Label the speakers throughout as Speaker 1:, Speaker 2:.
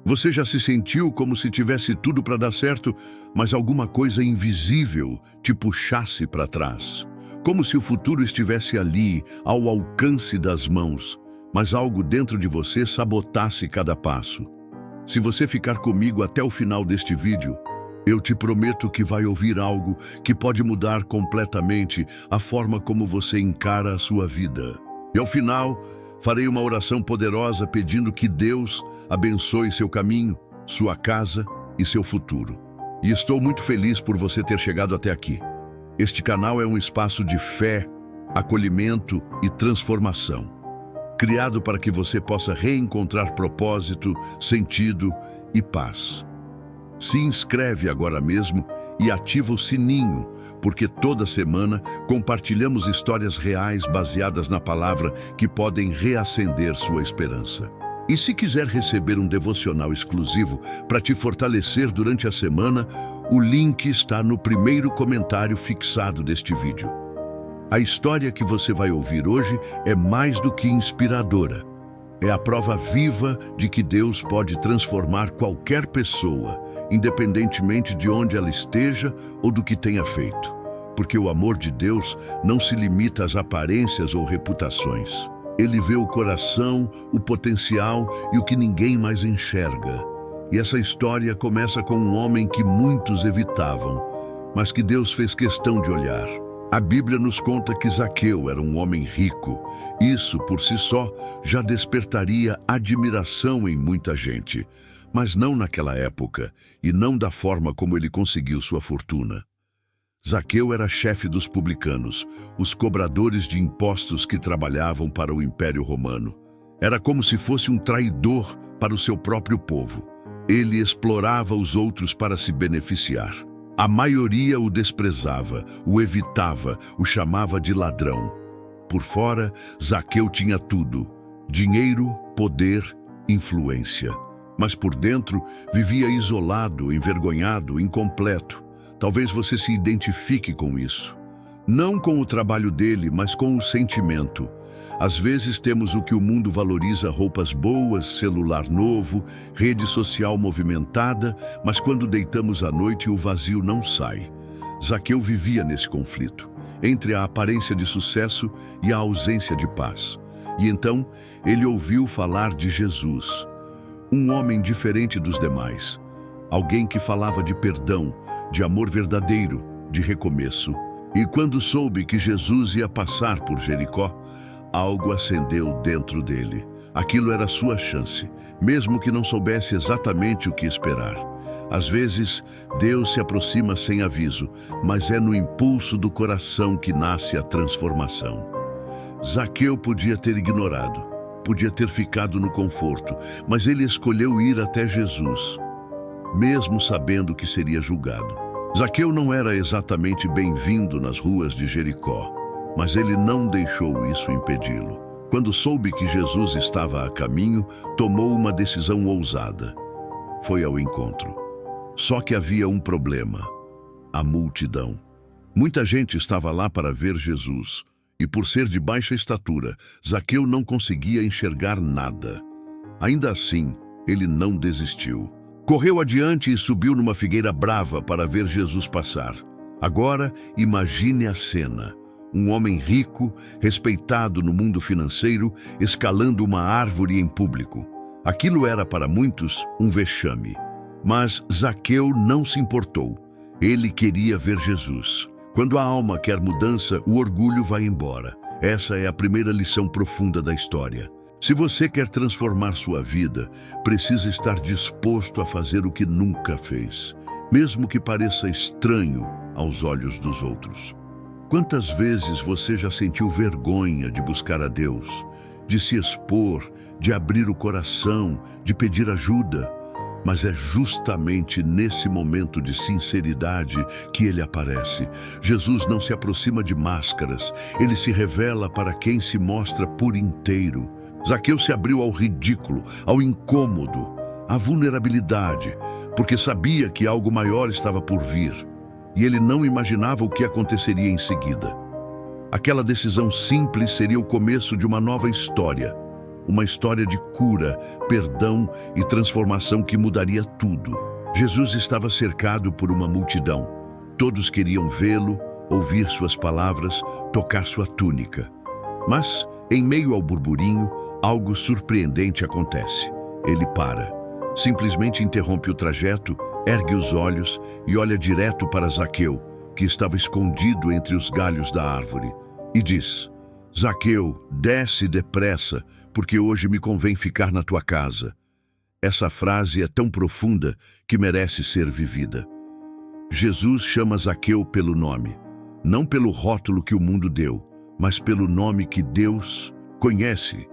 Speaker 1: Você já se sentiu como se tivesse tudo para dar certo, mas alguma coisa invisível te puxasse para trás? Como se o futuro estivesse ali, ao alcance das mãos, mas algo dentro de você sabotasse cada passo. Se você ficar comigo até o final deste vídeo, eu te prometo que vai ouvir algo que pode mudar completamente a forma como você encara a sua vida. E ao final, farei uma oração poderosa pedindo que Deus abençoe seu caminho, sua casa e seu futuro. E estou muito feliz por você ter chegado até aqui. Este canal é um espaço de fé, acolhimento e transformação, criado para que você possa reencontrar propósito, sentido e paz. Se inscreve agora mesmo e ativa o sininho, porque toda semana compartilhamos histórias reais baseadas na palavra que podem reacender sua esperança. E se quiser receber um devocional exclusivo para te fortalecer durante a semana, o link está no primeiro comentário fixado deste vídeo. A história que você vai ouvir hoje é mais do que inspiradora. É a prova viva de que Deus pode transformar qualquer pessoa, independentemente de onde ela esteja ou do que tenha feito. Porque o amor de Deus não se limita às aparências ou reputações. Ele vê o coração, o potencial e o que ninguém mais enxerga. E essa história começa com um homem que muitos evitavam, mas que Deus fez questão de olhar. A Bíblia nos conta que Zaqueu era um homem rico. Isso, por si só, já despertaria admiração em muita gente. Mas não naquela época, e não da forma como ele conseguiu sua fortuna. Zaqueu era chefe dos publicanos, os cobradores de impostos que trabalhavam para o Império Romano. Era como se fosse um traidor para o seu próprio povo. Ele explorava os outros para se beneficiar. A maioria o desprezava, o evitava, o chamava de ladrão. Por fora, Zaqueu tinha tudo: dinheiro, poder, influência. Mas por dentro, vivia isolado, envergonhado, incompleto. Talvez você se identifique com isso. Não com o trabalho dele, mas com o sentimento. Às vezes temos o que o mundo valoriza: roupas boas, celular novo, rede social movimentada, mas quando deitamos à noite o vazio não sai. Zaqueu vivia nesse conflito, entre a aparência de sucesso e a ausência de paz. E então ele ouviu falar de Jesus, um homem diferente dos demais, alguém que falava de perdão, de amor verdadeiro, de recomeço. E quando soube que Jesus ia passar por Jericó, algo acendeu dentro dele. Aquilo era sua chance, mesmo que não soubesse exatamente o que esperar. Às vezes, Deus se aproxima sem aviso, mas é no impulso do coração que nasce a transformação. Zaqueu podia ter ignorado, podia ter ficado no conforto, mas ele escolheu ir até Jesus, mesmo sabendo que seria julgado. Zaqueu não era exatamente bem-vindo nas ruas de Jericó, mas ele não deixou isso impedi-lo. Quando soube que Jesus estava a caminho, tomou uma decisão ousada. Foi ao encontro. Só que havia um problema: a multidão. Muita gente estava lá para ver Jesus, e por ser de baixa estatura, Zaqueu não conseguia enxergar nada. Ainda assim, ele não desistiu. Correu adiante e subiu numa figueira brava para ver Jesus passar. Agora, imagine a cena. Um homem rico, respeitado no mundo financeiro, escalando uma árvore em público. Aquilo era para muitos um vexame. Mas Zaqueu não se importou. Ele queria ver Jesus. Quando a alma quer mudança, o orgulho vai embora. Essa é a primeira lição profunda da história. Se você quer transformar sua vida, precisa estar disposto a fazer o que nunca fez, mesmo que pareça estranho aos olhos dos outros. Quantas vezes você já sentiu vergonha de buscar a Deus, de se expor, de abrir o coração, de pedir ajuda? Mas é justamente nesse momento de sinceridade que ele aparece. Jesus não se aproxima de máscaras, ele se revela para quem se mostra por inteiro. Zaqueu se abriu ao ridículo, ao incômodo, à vulnerabilidade, porque sabia que algo maior estava por vir, e ele não imaginava o que aconteceria em seguida. Aquela decisão simples seria o começo de uma nova história. uma história de cura, perdão e transformação que mudaria tudo. Jesus estava cercado por uma multidão. Todos queriam vê-lo, ouvir suas palavras, tocar sua túnica. Mas, em meio ao burburinho, algo surpreendente acontece. Ele para, simplesmente interrompe o trajeto, ergue os olhos e olha direto para Zaqueu, que estava escondido entre os galhos da árvore, e diz: Zaqueu, desce depressa, porque hoje me convém ficar na tua casa. Essa frase é tão profunda que merece ser vivida. Jesus chama Zaqueu pelo nome, não pelo rótulo que o mundo deu, mas pelo nome que Deus conhece.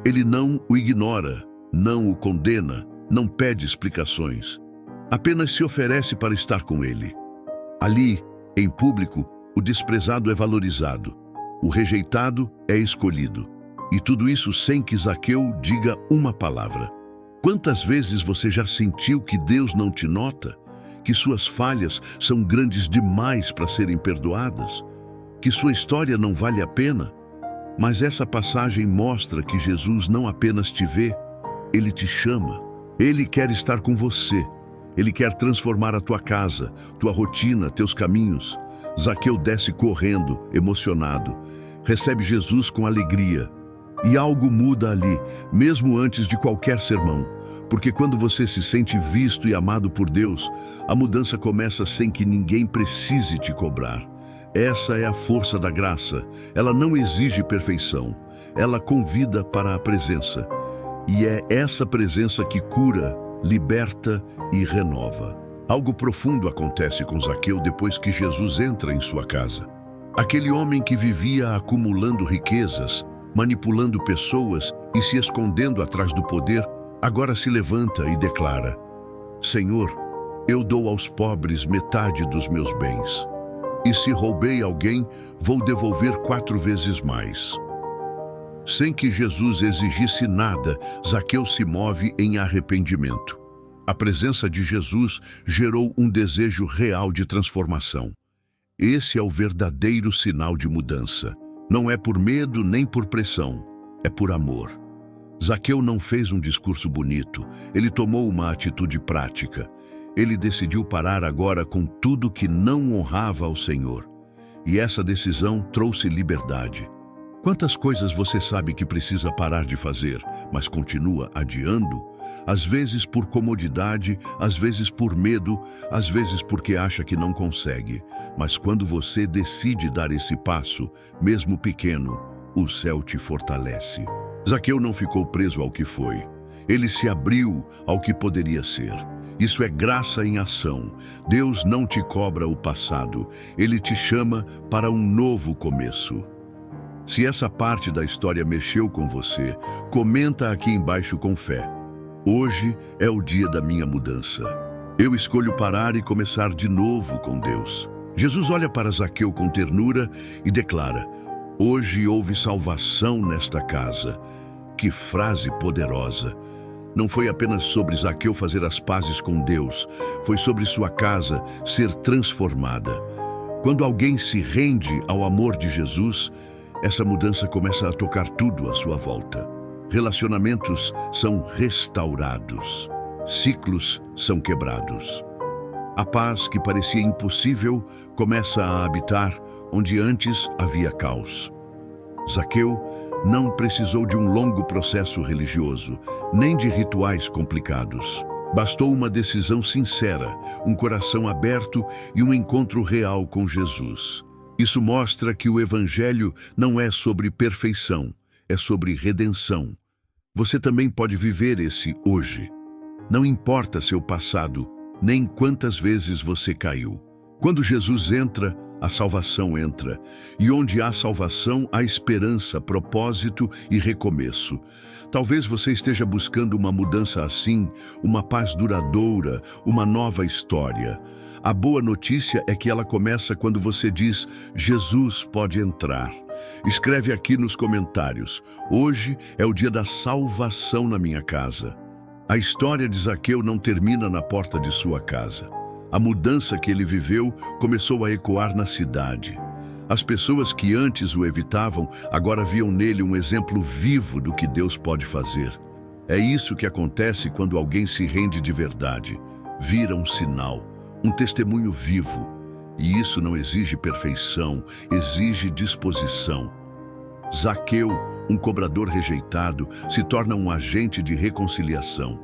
Speaker 1: Ele não o ignora, não o condena, não pede explicações. Apenas se oferece para estar com ele. Ali, em público, o desprezado é valorizado, o rejeitado é escolhido. E tudo isso sem que Zaqueu diga uma palavra. Quantas vezes você já sentiu que Deus não te nota? Que suas falhas são grandes demais para serem perdoadas? Que sua história não vale a pena? Mas essa passagem mostra que Jesus não apenas te vê, Ele te chama. Ele quer estar com você. Ele quer transformar a tua casa, tua rotina, teus caminhos. Zaqueu desce correndo, emocionado. Recebe Jesus com alegria. E algo muda ali, mesmo antes de qualquer sermão. Porque quando você se sente visto e amado por Deus, a mudança começa sem que ninguém precise te cobrar. Essa é a força da graça. Ela não exige perfeição. Ela convida para a presença. E é essa presença que cura, liberta e renova. Algo profundo acontece com Zaqueu depois que Jesus entra em sua casa. Aquele homem que vivia acumulando riquezas, manipulando pessoas e se escondendo atrás do poder, agora se levanta e declara: Senhor, eu dou aos pobres metade dos meus bens. E se roubei alguém, vou devolver 4 vezes mais. Sem que Jesus exigisse nada, Zaqueu se move em arrependimento. A presença de Jesus gerou um desejo real de transformação. Esse é o verdadeiro sinal de mudança. Não é por medo nem por pressão, é por amor. Zaqueu não fez um discurso bonito, ele tomou uma atitude prática. Ele decidiu parar agora com tudo que não honrava ao Senhor. E essa decisão trouxe liberdade. Quantas coisas você sabe que precisa parar de fazer, mas continua adiando? Às vezes por comodidade, às vezes por medo, às vezes porque acha que não consegue. Mas quando você decide dar esse passo, mesmo pequeno, o céu te fortalece. Zaqueu não ficou preso ao que foi. Ele se abriu ao que poderia ser. Isso é graça em ação. Deus não te cobra o passado. Ele te chama para um novo começo. Se essa parte da história mexeu com você, comenta aqui embaixo com fé. Hoje é o dia da minha mudança. Eu escolho parar e começar de novo com Deus. Jesus olha para Zaqueu com ternura e declara: hoje houve salvação nesta casa. Que frase poderosa! Não foi apenas sobre Zaqueu fazer as pazes com Deus, foi sobre sua casa ser transformada. Quando alguém se rende ao amor de Jesus, essa mudança começa a tocar tudo à sua volta. Relacionamentos são restaurados, ciclos são quebrados. A paz que parecia impossível começa a habitar onde antes havia caos. Zaqueu não precisou de um longo processo religioso, nem de rituais complicados. Bastou uma decisão sincera, um coração aberto e um encontro real com Jesus. Isso mostra que o Evangelho não é sobre perfeição, é sobre redenção. Você também pode viver esse hoje. Não importa seu passado, nem quantas vezes você caiu. Quando Jesus entra, a salvação entra. E onde há salvação, há esperança, propósito e recomeço. Talvez você esteja buscando uma mudança assim, uma paz duradoura, uma nova história. A boa notícia é que ela começa quando você diz: Jesus pode entrar. Escreve aqui nos comentários: hoje é o dia da salvação na minha casa. A história de Zaqueu não termina na porta de sua casa. A mudança que ele viveu começou a ecoar na cidade. As pessoas que antes o evitavam agora viam nele um exemplo vivo do que Deus pode fazer. É isso que acontece quando alguém se rende de verdade. Vira um sinal, um testemunho vivo. E isso não exige perfeição, exige disposição. Zaqueu, um cobrador rejeitado, se torna um agente de reconciliação.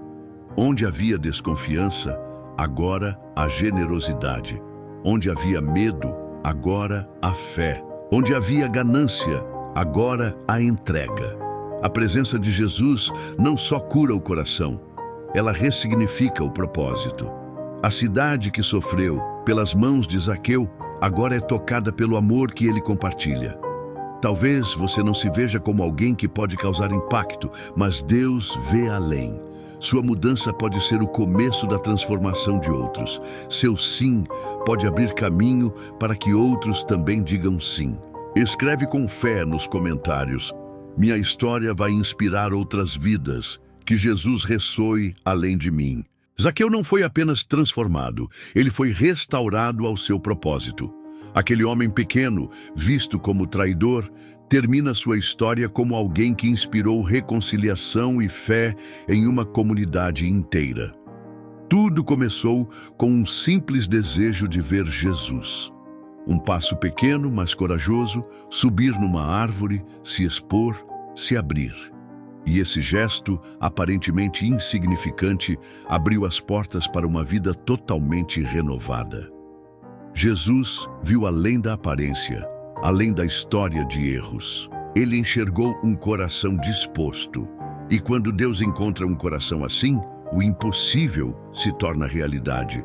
Speaker 1: Onde havia desconfiança, agora há generosidade. Onde havia medo, agora há fé. Onde havia ganância, agora há entrega. A presença de Jesus não só cura o coração, ela ressignifica o propósito. A cidade que sofreu pelas mãos de Zaqueu agora é tocada pelo amor que ele compartilha. Talvez você não se veja como alguém que pode causar impacto, mas Deus vê além. Sua mudança pode ser o começo da transformação de outros. Seu sim pode abrir caminho para que outros também digam sim. Escreve com fé nos comentários: minha história vai inspirar outras vidas. Que Jesus ressoe além de mim. Zaqueu não foi apenas transformado, ele foi restaurado ao seu propósito. Aquele homem pequeno, visto como traidor, termina sua história como alguém que inspirou reconciliação e fé em uma comunidade inteira. Tudo começou com um simples desejo de ver Jesus. Um passo pequeno, mas corajoso, subir numa árvore, se expor, se abrir. E esse gesto, aparentemente insignificante, abriu as portas para uma vida totalmente renovada. Jesus viu além da aparência, além da história de erros. Ele enxergou um coração disposto. E quando Deus encontra um coração assim, o impossível se torna realidade.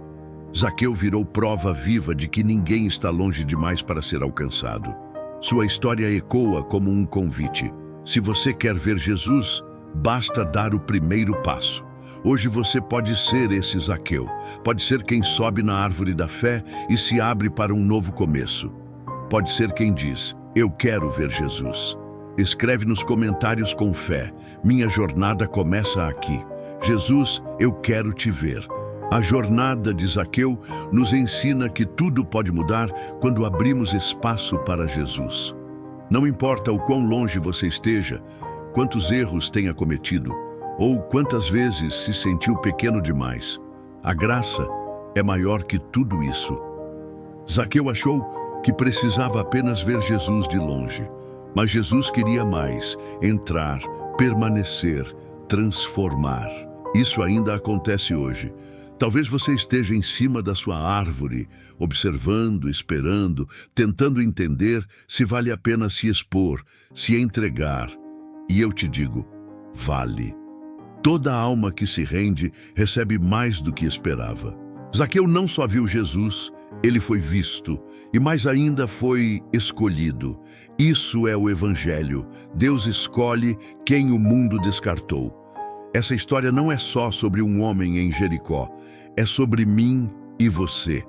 Speaker 1: Zaqueu virou prova viva de que ninguém está longe demais para ser alcançado. Sua história ecoa como um convite. Se você quer ver Jesus, basta dar o primeiro passo. Hoje você pode ser esse Zaqueu. Pode ser quem sobe na árvore da fé e se abre para um novo começo. Pode ser quem diz: eu quero ver Jesus. Escreve nos comentários com fé: minha jornada começa aqui. Jesus, eu quero te ver. A jornada de Zaqueu nos ensina que tudo pode mudar quando abrimos espaço para Jesus. Não importa o quão longe você esteja, quantos erros tenha cometido, ou quantas vezes se sentiu pequeno demais, a graça é maior que tudo isso. Zaqueu achou que precisava apenas ver Jesus de longe, mas Jesus queria mais: entrar, permanecer, transformar. Isso ainda acontece hoje. Talvez você esteja em cima da sua árvore, observando, esperando, tentando entender se vale a pena se expor, se entregar. E eu te digo, vale. Toda alma que se rende recebe mais do que esperava. Zaqueu não só viu Jesus, ele foi visto e mais ainda foi escolhido. Isso é o Evangelho. Deus escolhe quem o mundo descartou. Essa história não é só sobre um homem em Jericó, é sobre mim e você.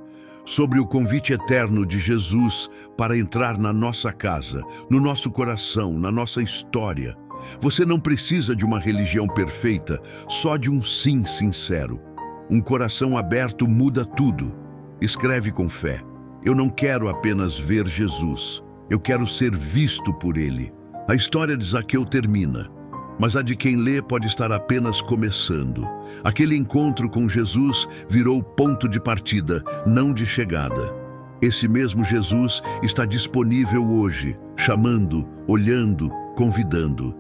Speaker 1: Sobre o convite eterno de Jesus para entrar na nossa casa, no nosso coração, na nossa história. Você não precisa de uma religião perfeita, só de um sim sincero. Um coração aberto muda tudo. Escreve com fé: eu não quero apenas ver Jesus, eu quero ser visto por ele. A história de Zaqueu termina, mas a de quem lê pode estar apenas começando. Aquele encontro com Jesus virou ponto de partida, não de chegada. Esse mesmo Jesus está disponível hoje, chamando, olhando, convidando.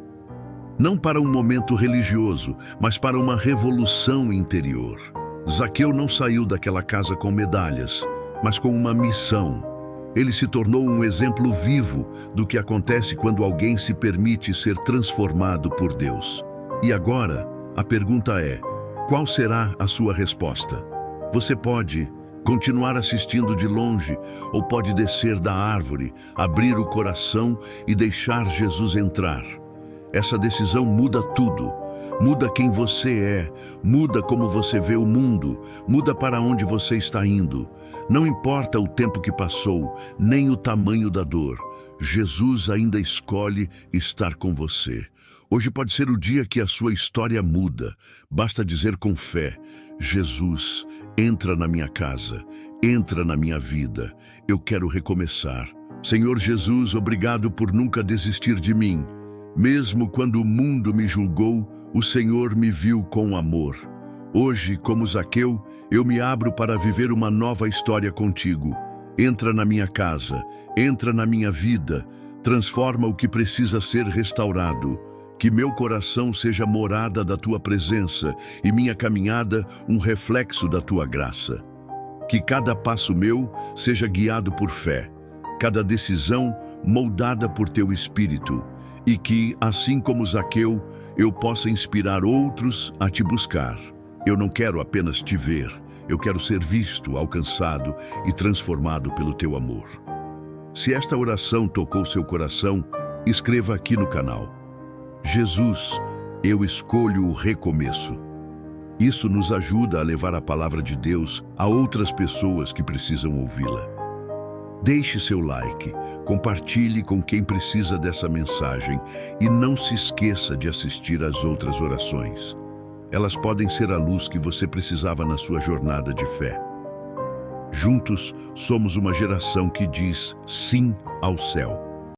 Speaker 1: Não para um momento religioso, mas para uma revolução interior. Zaqueu não saiu daquela casa com medalhas, mas com uma missão. Ele se tornou um exemplo vivo do que acontece quando alguém se permite ser transformado por Deus. E agora, a pergunta é: qual será a sua resposta? Você pode continuar assistindo de longe, ou pode descer da árvore, abrir o coração e deixar Jesus entrar. Essa decisão muda tudo. Muda quem você é, muda como você vê o mundo, muda para onde você está indo. Não importa o tempo que passou, nem o tamanho da dor. Jesus ainda escolhe estar com você. Hoje pode ser o dia que a sua história muda. Basta dizer com fé: Jesus, entra na minha casa, entra na minha vida. Eu quero recomeçar. Senhor Jesus, obrigado por nunca desistir de mim. Mesmo quando o mundo me julgou, o Senhor me viu com amor. Hoje, como Zaqueu, eu me abro para viver uma nova história contigo. Entra na minha casa, entra na minha vida, transforma o que precisa ser restaurado. Que meu coração seja morada da tua presença e minha caminhada um reflexo da tua graça. Que cada passo meu seja guiado por fé, cada decisão moldada por teu Espírito, e que, assim como Zaqueu, eu possa inspirar outros a te buscar. Eu não quero apenas te ver, eu quero ser visto, alcançado e transformado pelo teu amor. Se esta oração tocou seu coração, escreva aqui no canal: Jesus, eu escolho o recomeço. Isso nos ajuda a levar a palavra de Deus a outras pessoas que precisam ouvi-la. Deixe seu like, compartilhe com quem precisa dessa mensagem e não se esqueça de assistir às outras orações. Elas podem ser a luz que você precisava na sua jornada de fé. Juntos, somos uma geração que diz sim ao céu.